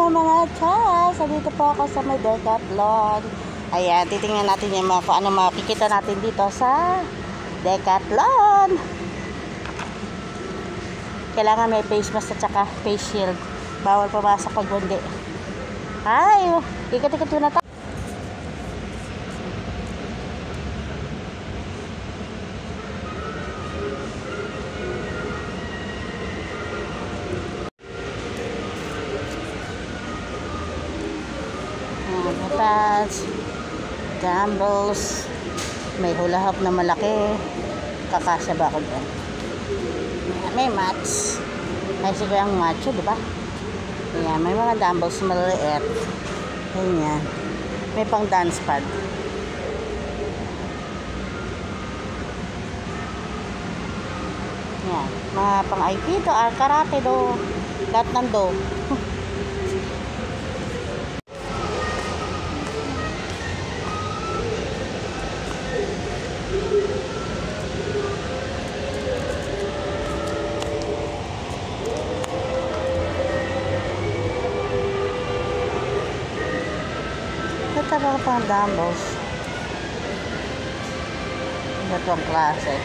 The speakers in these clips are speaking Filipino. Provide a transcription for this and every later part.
mga chas! Dito po ako sa may Decathlon. Ayan, titingnan natin yung mga, kung ano makikita natin dito sa Decathlon. Kailangan may face mask at saka face shield. Bawal pumasok pag hindi. Ay, ikot-ikot na tayo. Pads, dumbbells, may hula hoop na malaki, kakasya ba ako dyan? May mats, may siguro ang macho, diba? Ayan, may mga dumbbells maliliit. Ayan, may pang dance pad. Ayan, mga pang Aikido, karate do, lahat ng do. Ito ba pang dumbbells? Ito ang klase.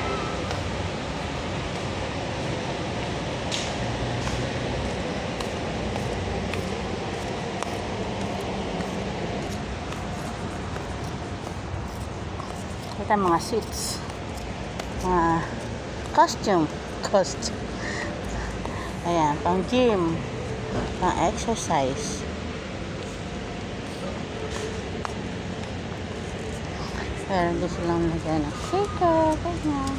Ito ang mga suits. Mga costume. Ayan, pang gym. Pang exercise. Pero hindi silang nagyan ng shaker, ganyan.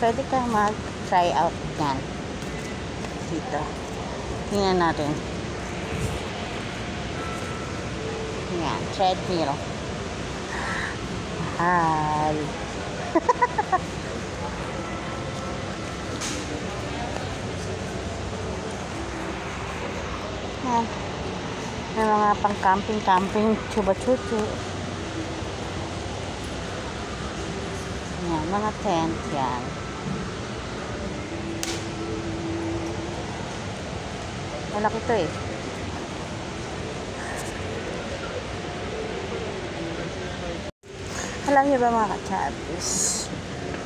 Pwede ka mag-try out yan. Dito. Tingnan natin. Yan, treadmill. Mahal. Yan. May mga pang camping, chuba-chuchu. Yan, mga tent yan. Malaki ito eh. Alam niyo ba mga ka-chabis?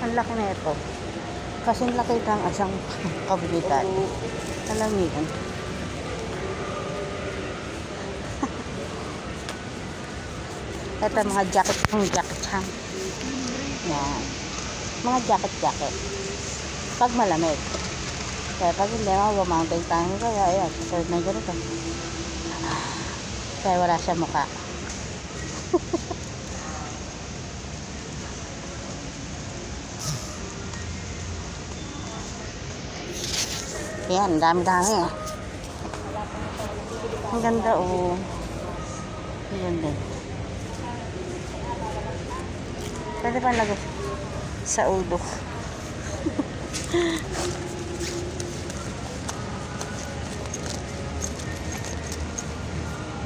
Ang laki na ito. Kasi laki ng asang kabibitan. Alam niyo yan. Ito mga jacket. Yan. Mga jacket. Pag malamig. Kaya pag hindi mountain tayo kaya ayan, susunod na ganito. Kaya wala siya mukha. Ayan, dami-dami. Ang ganda oh. Ang ganda. Pwede pa lagay sa ulo.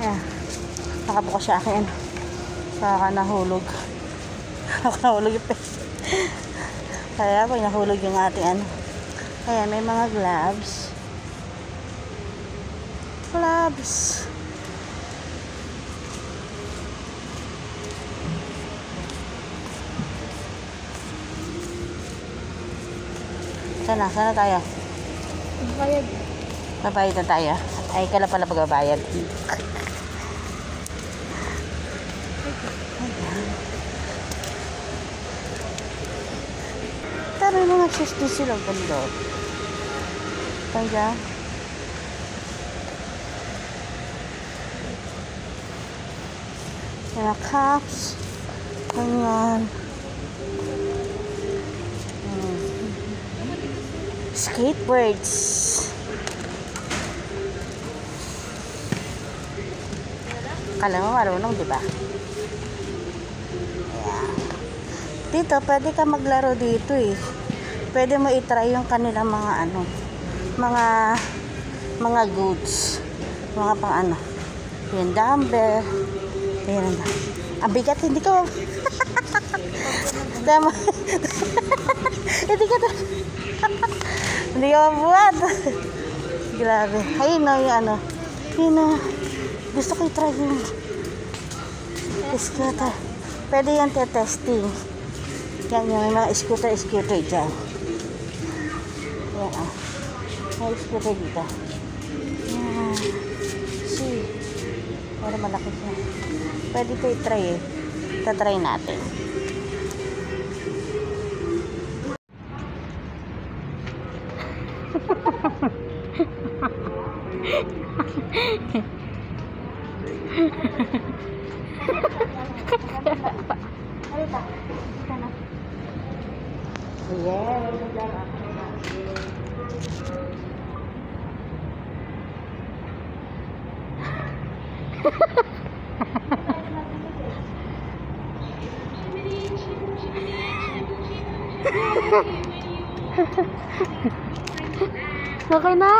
Ayan. Nakabukas siya akin. Saka nahulog. Nahulog yung kaya po nahulog yung ating ano. Ayan, may mga gloves. Sana tayo? Bayad. Babayad na tayo. Ay, kailan pala pagbabayad? Tama yung mga system sila ganda. Kaya mga cups. Ganyan. Skateboards. Kala mo marunong, diba? Ayan. Dito, pwede ka maglaro dito eh. Pwede mo itry yung kanilang mga ano, mga goods. Mga pang ano. Yung dumbbell. Ayan na. Ang bigat, hindi ko. Tama. Hindi ka hindi ka mabuhat. Grabe. Ayun na yung ano. Yun na. Gusto ko i-try yun. Scooter. Pwede yan testing. Yan yung may mga scooter dyan. Yan ah. May scooter dito. Yan. See. Pero malaki siya. Pwede ito i-try eh. Tatry natin. Okay na.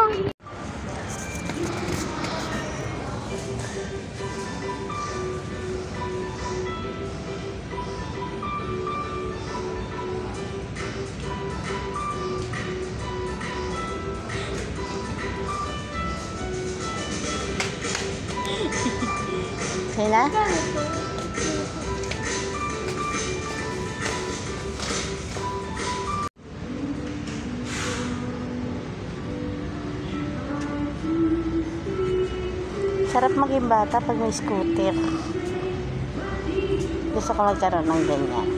Okay na? Sarap maging bata pag may scooter. Gusto ko magkaroon ng ganyan.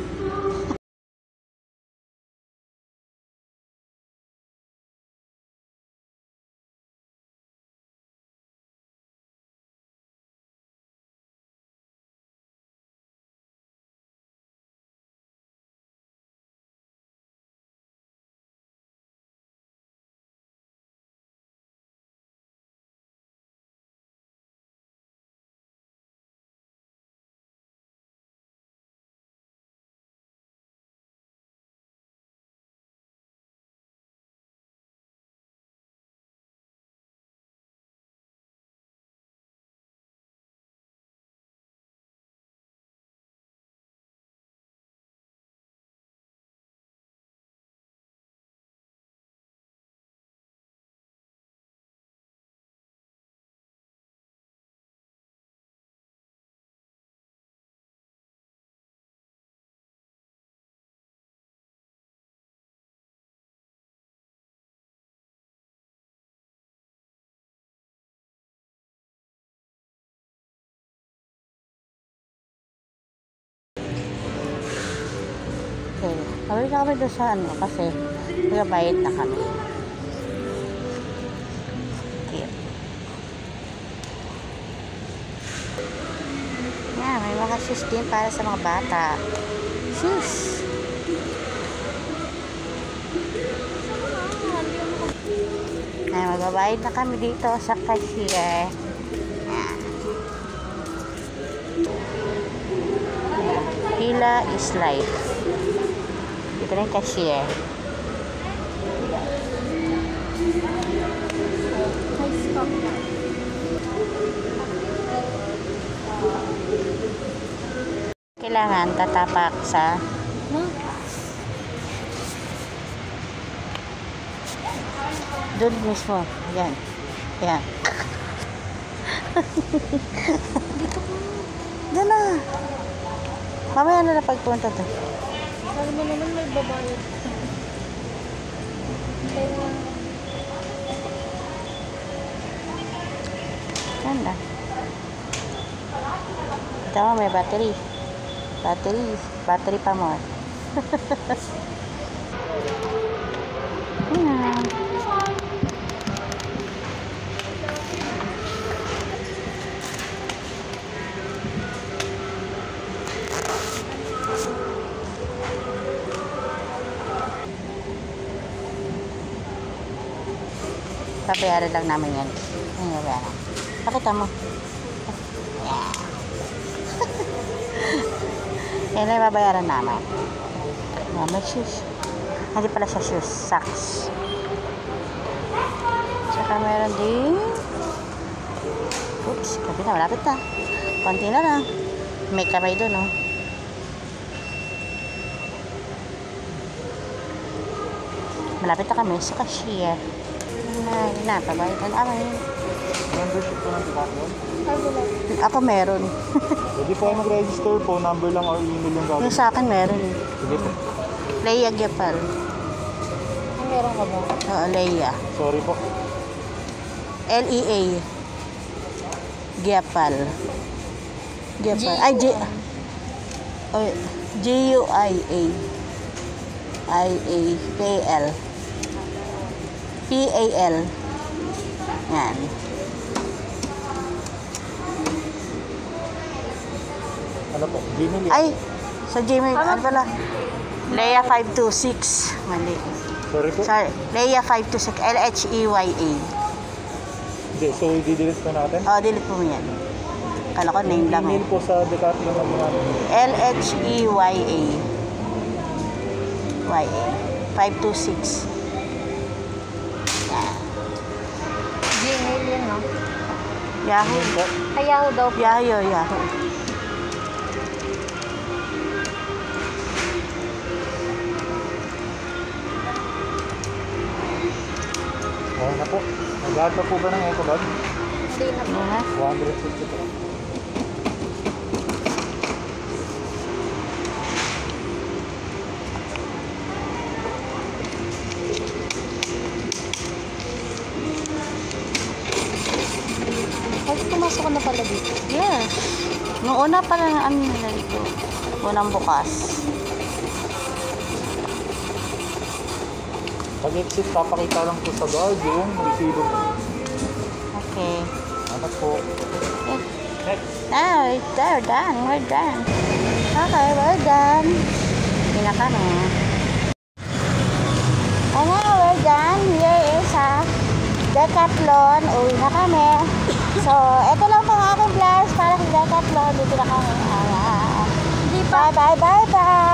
Okay. Kami na kami doon sa ano kasi nagabayad na kami. Okay. Yan, may mga shoes din para sa mga bata. Shoes. Ay, magbabayad na kami dito sa cashier. Yan. Hila is life. Ito na yung cashier. Kailangan tatapak sa doon mismo. Yan. Yan. Diyan na. Mamaya na pagpunta doon. Sabi mo naman may babayad. Yan na. Ito may battery. Battery pa mo. Ayan. Papayaran lang namin yan. Ayan. Pakita mo. Yan ay babayaran namin. Yan, may shoes. Hindi pala siya shoes. Socks. Saka meron din. Oops, kapi na. Malapit na. Konti na lang. May kamay doon, oh. Malapit na kami sa cashier. Ay, napabayad na namin. Membership po ng Decathlon. Ay, wala. Ako meron. Pwede po kayo mag-register, phone number lang or email yung Yung gagawin. sa akin meron. Sige po. Leia Gepal. Ang meron ka ba? Oo, Leia. Sorry po. L-E-A. Gepal. Gepal. Ay, oh, G-U-I-A. I-A-P-L. P-A-L. Yan. Ano po? Gmail. Ay, sa Gmail, ano pala? Leia 526. Mali. Sorry po. Sorry, Leia 526. L-H-E-Y-A. Hindi, so i-delete po natin. Oh, delete mo yan. Kala ko name lang eh. Email po sa Decathlon lang namin. L-H-E-Y-A. Y-A. 526. Yan. Gmail yun, no? Yahoo. Yun po. Ay, Yahoo daw. Yahoo, Yahoo. Okay na po. Nag-add pa po ba ng eco bag? Hindi na po. Yan na. 150 po. Ay, pumasok ka na pala dito. Yes. Nung una pa lang ano nila dito. Unang bukas. Pag-exit, papakita lang po sa guard yung resibo po. Okay. Ano po? Yeah. Next. Now, we're done. We're done. Okay, we're done. Hindi na kami. And now, we're done. Here is Decathlon. Uwi na kami. So, ito lang pang aking vlogs para sa Decathlon. Dito na kami. Bye, bye, bye, bye.